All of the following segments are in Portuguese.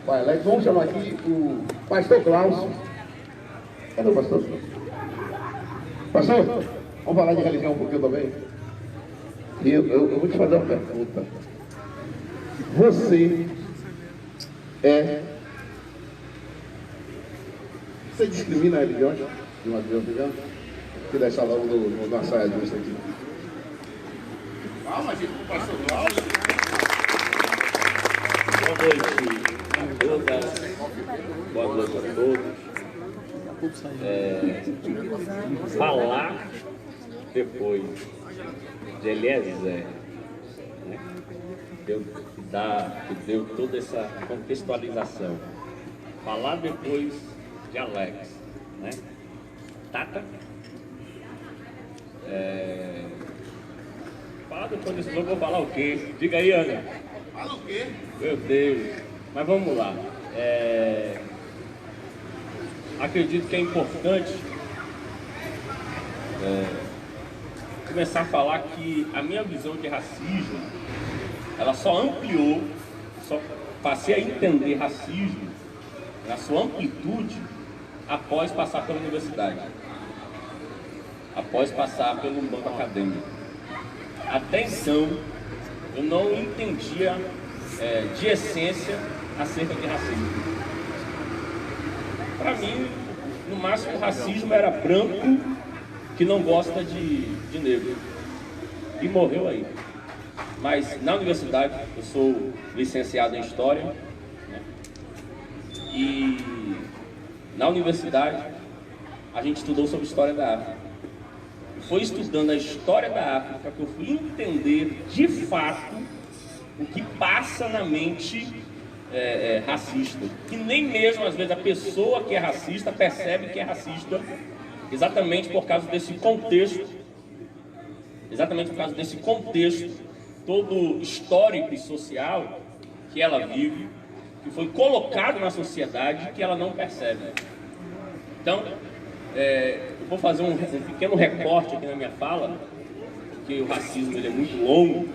Pai Alex, vamos chamar aqui o pastor Klaus. Cadê o pastor? Pastor, vamos falar de religião um pouquinho também? E eu vou te fazer uma pergunta. Você discrimina a religião de uma religião vegana? Que deixa logo na saia justa aqui. Calma, gente, o pastor Klaus. Boa noite a todas, boa noite a todos. Falar depois de Eliezer, né, que deu toda essa contextualização. Falar depois de Alex, né? Tata. Falar depois desse jogo, vou falar o quê? Diga aí, Ana. Fala o quê? Meu Deus. Mas vamos lá. Acredito que é importante começar a falar que a minha visão de racismo, ela só ampliou, só passei a entender racismo na sua amplitude após passar pela universidade, após passar pelo banco acadêmico. Até então, eu não entendia de essência acerca de racismo. Para mim, no máximo, o racismo era branco que não gosta de negro. E morreu aí. Mas na universidade, eu sou licenciado em História, né? E na universidade, a gente estudou sobre História da África. Foi estudando a história da África que eu fui entender de fato o que passa na mente racista. Que nem mesmo às vezes a pessoa que é racista percebe que é racista, exatamente por causa desse contexto, todo histórico e social que ela vive, que foi colocado na sociedade que ela não percebe. Então, eu vou fazer um pequeno recorte aqui na minha fala, porque o racismo ele é muito longo,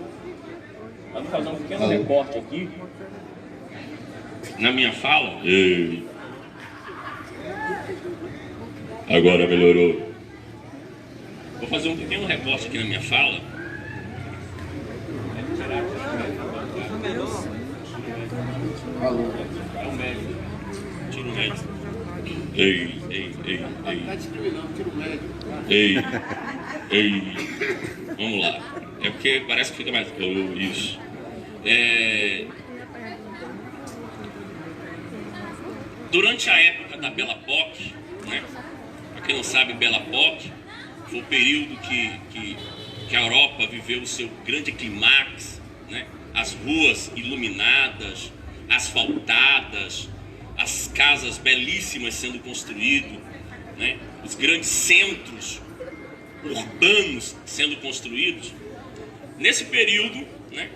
mas vou fazer um pequeno recorte aqui na minha fala. Agora melhorou. Vou fazer um pequeno recorte aqui na minha fala. É o médico. Tira o médico. Ei. Tá discriminando, tira o médico. Ei. Vamos lá. É porque parece que fica mais... Isso. Durante a época da Belle Époque, né? Para quem não sabe, Belle Époque foi o período que a Europa viveu o seu grande clímax, né? As ruas iluminadas, asfaltadas, as casas belíssimas sendo construídas, né? Os grandes centros urbanos sendo construídos. Nesse período, né,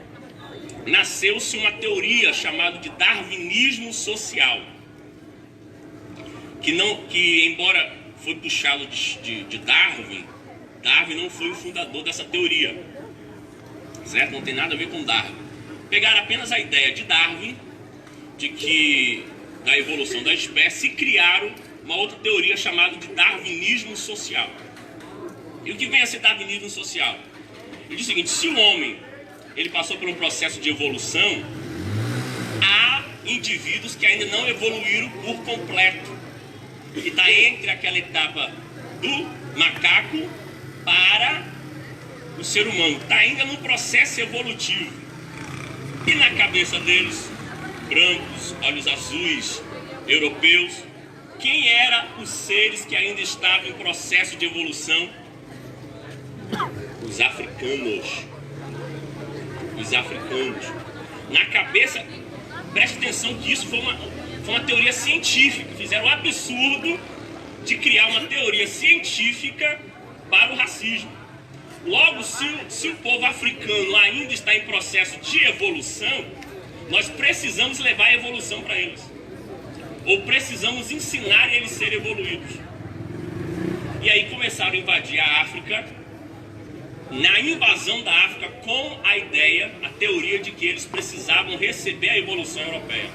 nasceu-se uma teoria chamada de darwinismo social, que embora foi puxado de Darwin não foi o fundador dessa teoria, certo? Não tem nada a ver com Darwin. Pegaram apenas a ideia de Darwin, da evolução da espécie, e criaram uma outra teoria chamada de darwinismo social. E o que vem a ser darwinismo social? Ele diz o seguinte: se o homem ele passou por um processo de evolução, há indivíduos que ainda não evoluíram por completo, que está entre aquela etapa do macaco para o ser humano, está ainda no processo evolutivo. E na cabeça deles, brancos, olhos azuis, europeus, quem eram os seres que ainda estavam em processo de evolução? Os africanos. Na cabeça, preste atenção que isso foi uma teoria científica. Fizeram o absurdo de criar uma teoria científica para o racismo. Logo, se o povo africano ainda está em processo de evolução, nós precisamos levar a evolução para eles. Ou precisamos ensinar eles a serem evoluídos. E aí começaram a invadir a África, na invasão da África, com a ideia, a teoria de que eles precisavam receber a evolução europeia.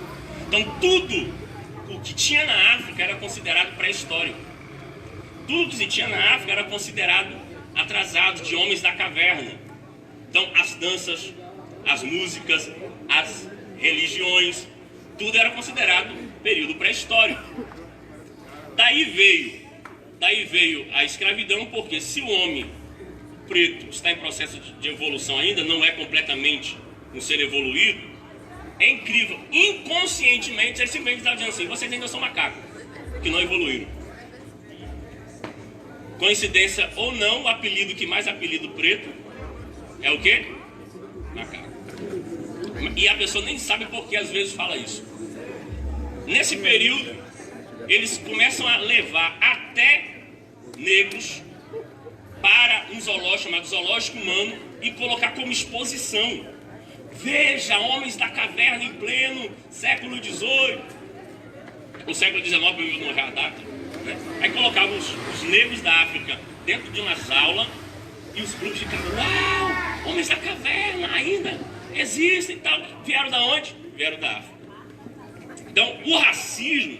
Então tudo o que tinha na África era considerado pré-histórico. Tudo que se tinha na África era considerado atrasado, de homens da caverna. Então as danças, as músicas, as religiões, tudo era considerado período pré-histórico. Daí veio a escravidão, porque se o homem preto está em processo de evolução ainda, não é completamente um ser evoluído, é incrível, inconscientemente ele simplesmente está dizendo assim: vocês ainda são macacos, que não evoluíram. Coincidência ou não, o apelido que mais apelido preto é o quê? Macaco. E a pessoa nem sabe por que às vezes fala isso. Nesse período, eles começam a levar até negros para um zoológico chamado Zoológico Humano e colocar como exposição. Veja, homens da caverna em pleno século XVIII. O século XIX não é a data, né? Aí colocavam os negros da África dentro de uma jaula e os grupos ficavam: uau, homens da caverna ainda existem e tal. Vieram da onde? Vieram da África. Então, o racismo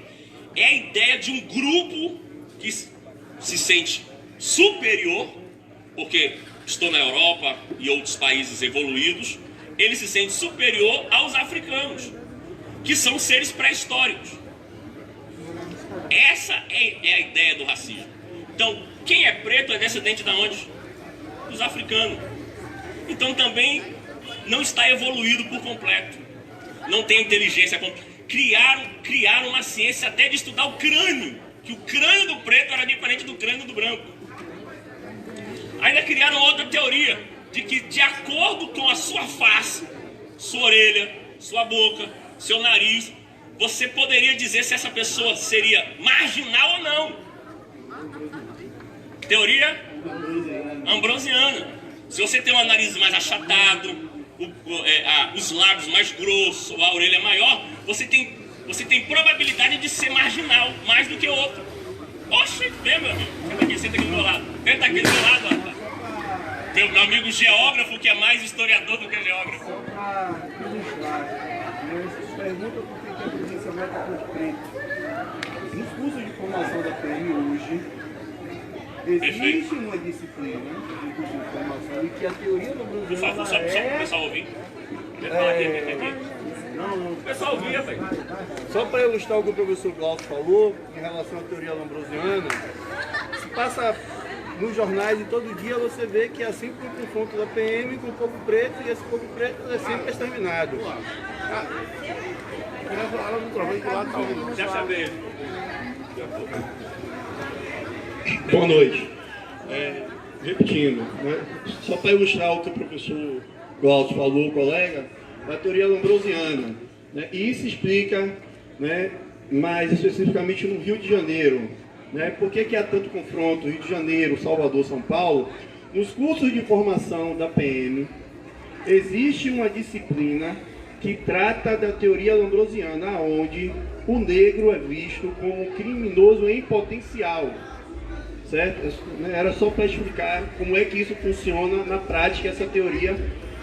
é a ideia de um grupo que se sente superior, porque estou na Europa e outros países evoluídos, ele se sente superior aos africanos, que são seres pré-históricos. Essa é a ideia do racismo. Então, quem é preto é descendente de onde? Dos africanos. Então também não está evoluído por completo. Não tem inteligência completa. Criaram uma ciência até de estudar o crânio, que o crânio do preto era diferente do crânio do branco. Ainda criaram outra teoria, de que de acordo com a sua face, sua orelha, sua boca, seu nariz, você poderia dizer se essa pessoa seria marginal ou não. Teoria ambrosiana. Se você tem um nariz mais achatado, os lábios mais grossos, a orelha maior, você tem probabilidade de ser marginal, mais do que o outro. Oxe, vem, meu amigo. Senta aqui do meu lado. Senta aqui do meu lado, rapaz. Meu amigo geógrafo, que é mais historiador do que geógrafo. Só para ilustrar, se pergunta por que a presença vai estar por preto. Nos cursos de formação da PM hoje, existe uma disciplina de curso de formação e que a teoria do Brasil. Por favor, só para o pessoal ouvir. O pessoal ouvia, velho. Só para ilustrar o que o professor Glaucio falou em relação à teoria lombrosiana, se passa nos jornais e todo dia você vê que há sempre um confronto da PM com o povo preto e esse povo preto é sempre exterminado. Já saber. Boa noite. Repetindo, né? Só para ilustrar o que o professor Glaucio falou, colega, a teoria lombrosiana, né? E isso explica, né, mais especificamente no Rio de Janeiro, né? Por que há tanto confronto Rio de Janeiro, Salvador, São Paulo? Nos cursos de formação da PM, existe uma disciplina que trata da teoria lombrosiana, onde o negro é visto como criminoso em potencial. Certo? Era só para explicar como é que isso funciona na prática, essa teoria,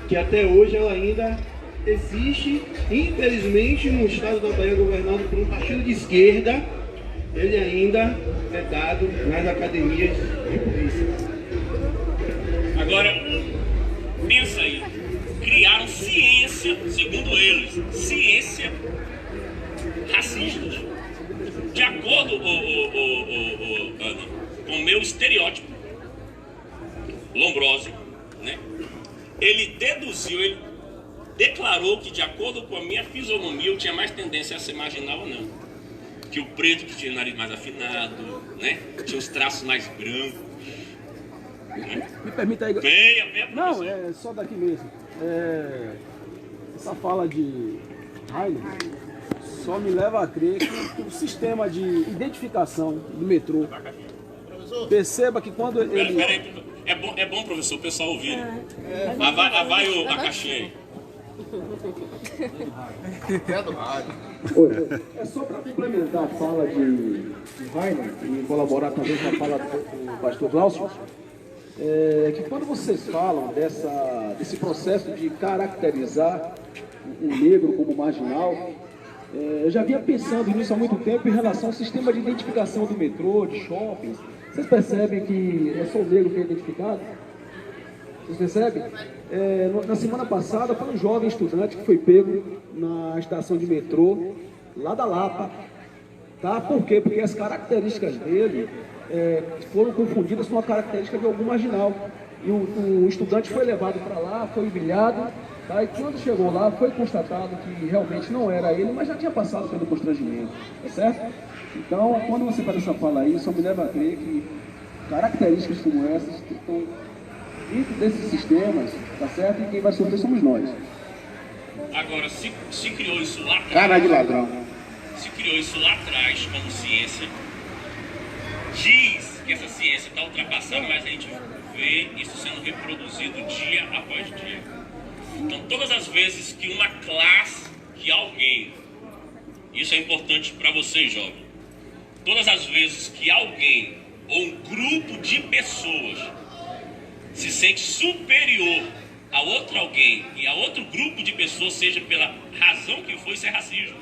que até hoje ela ainda existe, infelizmente, no estado da Bahia, governado por um partido de esquerda, ele ainda é dado nas academias de polícia. Agora, pensa aí, criaram ciência, segundo eles, ciência racistas. De acordo, Ana, com o meu estereótipo, Lombrosio, né? Ele declarou que, de acordo com a minha fisionomia, eu tinha mais tendência a ser marginal ou não. Que o preto, que tinha o nariz mais afinado, né? Tinha os traços mais brancos. Né? Me permita aí. Venha, não, professor. é só daqui mesmo. Essa fala de Heine só me leva a crer que o sistema de identificação do metrô, perceba que quando ele... Peraí, é bom, professor, o pessoal ouvir. Vai a caixinha aí. É só para complementar a fala de Heine e colaborar também com a fala do pastor Glaucio, que quando vocês falam desse processo de caracterizar o negro como marginal, Eu já vinha pensando nisso há muito tempo em relação ao sistema de identificação do metrô, de shoppings. Vocês percebem que é só o negro que é identificado? Vocês percebem? Na semana passada foi um jovem estudante que foi pego na estação de metrô lá da Lapa. Tá? Por quê? Porque as características dele foram confundidas com a característica de algum marginal. E o estudante foi levado para lá, foi humilhado, tá? E quando chegou lá foi constatado que realmente não era ele, mas já tinha passado pelo constrangimento, tá certo? Então, quando você faz essa fala aí, só me leva a crer que características como essas que estão dentro desses sistemas, tá certo? E quem vai sofrer somos nós. Agora, se criou isso lá atrás, Cara de ladrão. se criou isso lá atrás como ciência, diz que essa ciência está ultrapassada, mas a gente vê isso sendo reproduzido dia após dia. Então, todas as vezes que uma classe, que alguém, isso é importante para vocês, jovens, todas as vezes que alguém ou um grupo de pessoas se sente superior a outro alguém e a outro grupo de pessoas, seja pela razão que for, isso é racismo.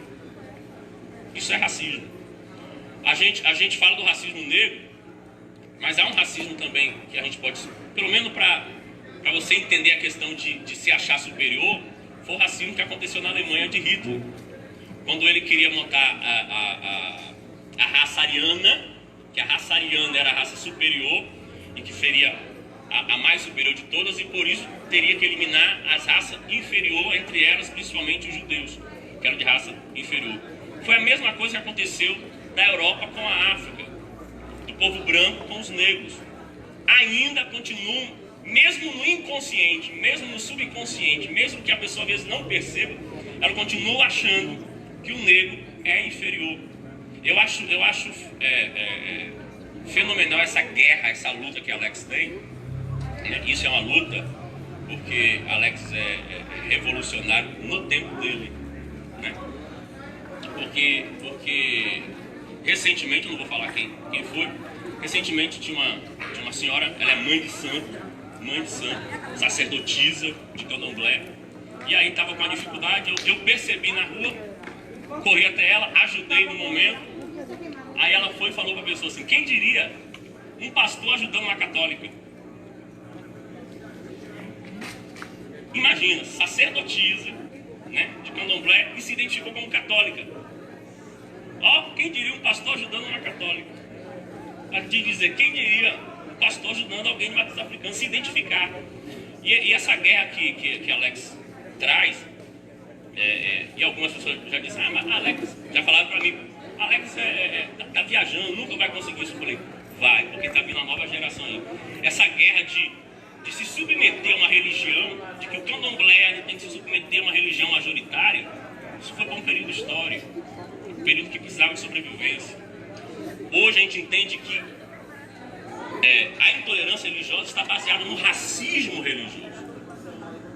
Isso é racismo. A gente fala do racismo negro, mas há um racismo também que a gente pode, pelo menos para você entender a questão de se achar superior, foi o racismo que aconteceu na Alemanha de Hitler. Quando ele queria montar a raça ariana, que a raça ariana era a raça superior e que seria a mais superior de todas, e por isso teria que eliminar as raças inferiores, entre elas principalmente os judeus, que eram de raça inferior. Foi a mesma coisa que aconteceu da Europa com a África, do povo branco com os negros. Ainda continuam, mesmo no inconsciente, mesmo no subconsciente, mesmo que a pessoa às vezes não perceba, ela continua achando que o negro é inferior. Eu acho fenomenal essa guerra, essa luta que Alex tem. Isso é uma luta porque Alex é revolucionário no tempo dele, né? Porque recentemente, eu não vou falar quem foi, recentemente tinha uma senhora, ela é mãe de santo, sacerdotisa de candomblé, e aí estava com uma dificuldade, eu percebi na rua, corri até ela, ajudei no momento, aí ela foi e falou para a pessoa assim, quem diria um pastor ajudando uma católica? Imagina, sacerdotisa, né, de candomblé, e se identificou como católica. Quem diria um pastor ajudando uma católica? A te dizer, quem diria um pastor ajudando alguém de matriz africana se identificar? E essa guerra que Alex traz, e algumas pessoas já disseram, mas Alex, já falaram para mim, Alex tá viajando, nunca vai conseguir isso. Eu falei, vai, porque tá vindo uma nova geração aí. Essa guerra de se submeter a uma religião, de que o candomblé tem que se submeter a uma religião majoritária, isso foi para um período histórico, um período que precisava de sobrevivência. Hoje a gente entende que a intolerância religiosa está baseada no racismo religioso.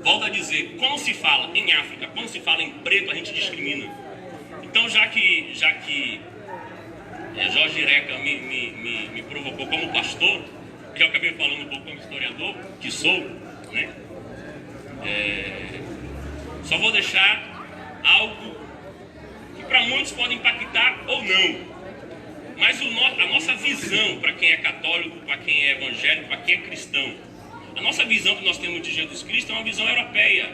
Volto a dizer, quando se fala em África, quando se fala em preto, a gente discrimina. Então, já que Jorge Ireca me provocou como pastor, eu acabei falando um pouco como historiador, que sou, né? Só vou deixar algo que para muitos pode impactar ou não. Mas a nossa visão, para quem é católico, para quem é evangélico, para quem é cristão, a nossa visão que nós temos de Jesus Cristo é uma visão europeia.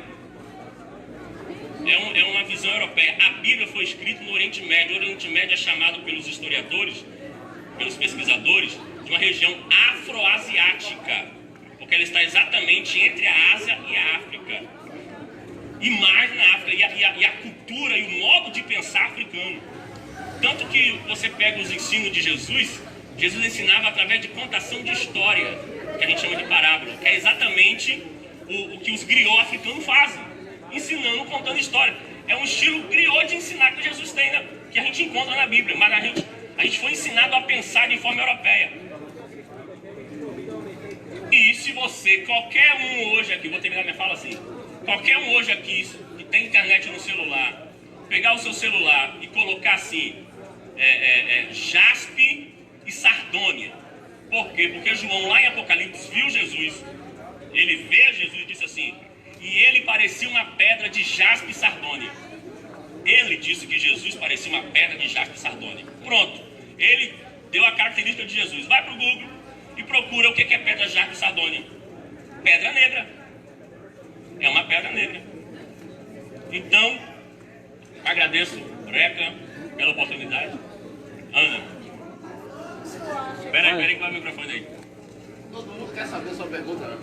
É uma visão europeia. A Bíblia foi escrita no Oriente Médio. O Oriente Médio é chamado pelos historiadores, pelos pesquisadores, de uma região afroasiática, porque ela está exatamente entre a Ásia e a África, e mais na África, e a cultura e o modo de pensar africano. Tanto que você pega os ensinos de Jesus ensinava através de contação de história, que a gente chama de parábola, que é exatamente o que os griots africanos fazem, ensinando, contando história. É um estilo griot de ensinar que Jesus tem, né? Que a gente encontra na Bíblia, mas a gente foi ensinado a pensar de forma europeia. E se você, qualquer um hoje aqui, vou terminar minha fala assim, qualquer um hoje aqui que tem internet no celular, pegar o seu celular e colocar assim, jaspe e sardônia. Por quê? Porque João lá em Apocalipse viu Jesus, ele vê Jesus e disse assim, e ele parecia uma pedra de jaspe e sardônia. Ele disse que Jesus parecia uma pedra de jaspe sardônica. Pronto. Ele deu a característica de Jesus. Vai para o Google e procura o que é pedra de jaspe sardônica. Pedra negra. É uma pedra negra. Então, agradeço, Reca, pela oportunidade. Ana. Espera aí, qual é o microfone aí? Todo mundo quer saber sua pergunta, né?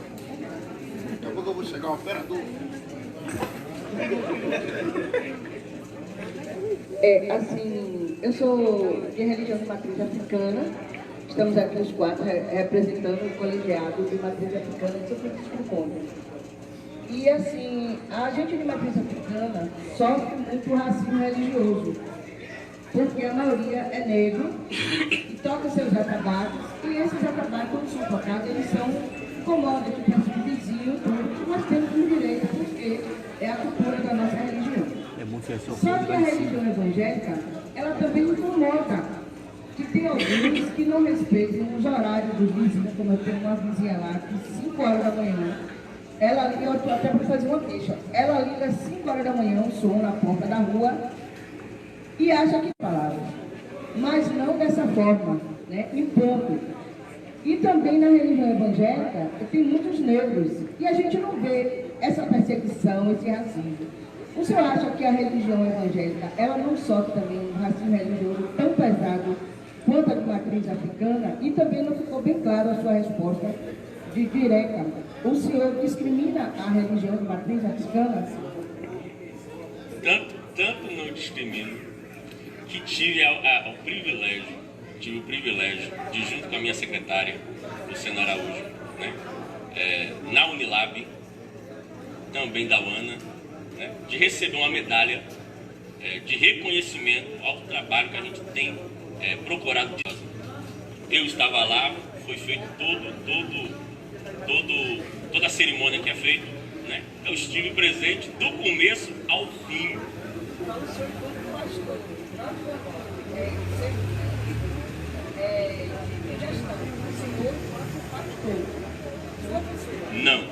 Daqui a pouco eu vou chegar ao operador. Assim, eu sou de religião de matriz africana. Estamos aqui os quatro representando o colegiado de matriz africana de São Francisco do Conde. E assim, a gente de matriz africana sofre muito racismo religioso, porque a maioria é negro e toca seus atabaques, e esses atabaques, quando são tocados, eles são incomodam, tipo assim, vizinho, tudo. Nós temos um direito, porque é a cultura da nossa religião. Só que a religião evangélica, ela também incomoda, que tem alguns que não respeitam os horários dos vizinhos, como eu tenho uma vizinha lá, que 5 horas da manhã, ela liga, eu estou até para fazer uma queixa, ela liga às 5 horas da manhã, um som na porta da rua, e acha que palavras, mas não dessa forma, né, impondo. E também na religião evangélica, tem muitos negros, e a gente não vê essa perseguição, esse racismo. O senhor acha que a religião evangélica, ela não sofre também um racismo religioso tão pesado quanto a de matriz africana? E também não ficou bem claro a sua resposta de direta. O senhor discrimina a religião de matriz africana? Tanto não discrimino, que tive o privilégio de, junto com a minha secretária, Luciana Araújo, né, na Unilab, também da UANA, né, de receber uma medalha de reconhecimento ao trabalho que a gente tem procurado de fazer. Eu estava lá, foi feito toda a cerimônia que é feita, né? Eu estive presente do começo ao fim. Não.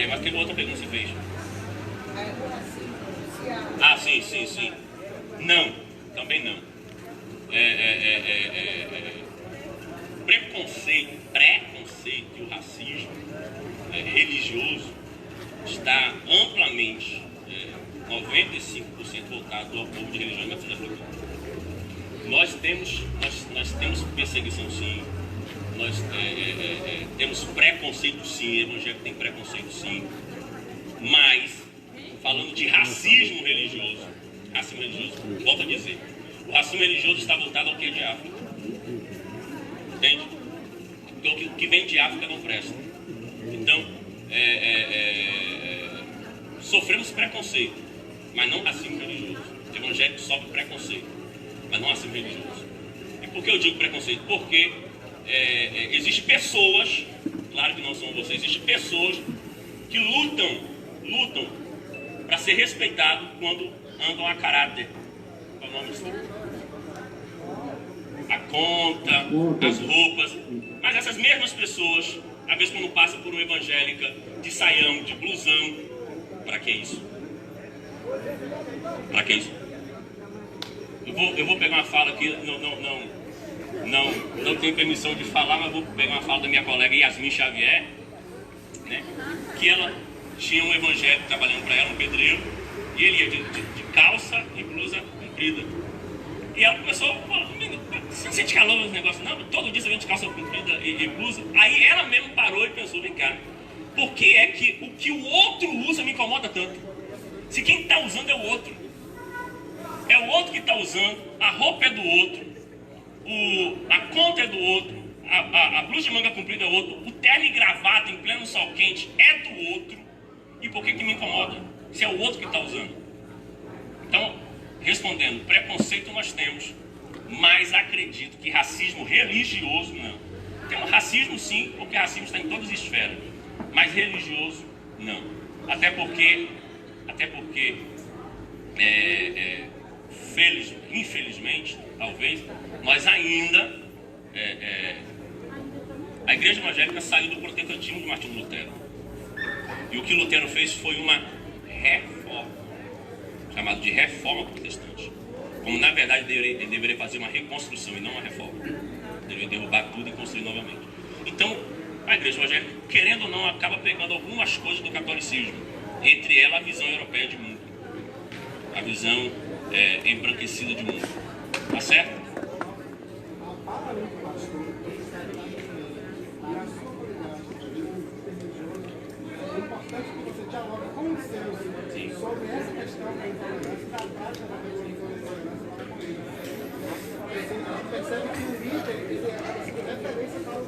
Mas tem outra pergunta que você fez. Ah, sim. Não, também não. Preconceito e o racismo religioso está amplamente 95% voltado ao povo de religião e matriz africana. Nós temos perseguição, sim. Nós temos preconceito, sim. Evangélico tem preconceito, sim. Mas, falando de racismo religioso, volto a dizer, o racismo religioso está voltado ao que é de África. Entende? Porque o que vem de África não presta. Então, sofremos preconceito, mas não racismo religioso. O evangélico sofre preconceito, mas não racismo religioso. E por que eu digo preconceito? Porque existem pessoas, claro que não são vocês, existem pessoas que lutam para ser respeitado quando andam a caráter. Qual é o nome disso? A conta, as roupas. Mas essas mesmas pessoas, às vezes quando passam por uma evangélica de saião, de blusão, para que isso? Para que isso? Eu vou pegar uma fala aqui, não tenho permissão de falar, mas vou pegar uma fala da minha colega Yasmin Xavier, né, que ela tinha um evangélico trabalhando para ela, um pedreiro, e ele ia de calça e blusa comprida. E ela começou a falar, você não sente calor nos negócios? Não, todo dia você vem de calça comprida e blusa. Aí ela mesmo parou e pensou, vem cá, por que é que o que o outro usa me incomoda tanto? Se quem está usando é o outro. É o outro que está usando, a roupa é do outro, a conta é do outro, a blusa de manga comprida é do outro, o terno e gravata em pleno sol quente é do outro. E por que me incomoda? Se é o outro que está usando. Então, respondendo, preconceito nós temos, mas acredito que racismo religioso não. Tem um racismo sim, porque racismo está em todas as esferas, mas religioso não. Até porque infelizmente, talvez, nós ainda, a igreja evangélica saiu do protestantismo de Martinho Lutero. E o que Lutero fez foi uma reforma, chamado de reforma protestante. Como na verdade ele deveria fazer uma reconstrução e não uma reforma. Deveria derrubar tudo e construir novamente. Então, a igreja evangélica, querendo ou não, acaba pegando algumas coisas do catolicismo, entre elas a visão europeia de mundo, a visão embranquecida de mundo. Tá certo? É importante que você dialogue com os seus sobre essa questão da intolerância, da prática da intolerância. Você percebe que o líder, ele é referência para o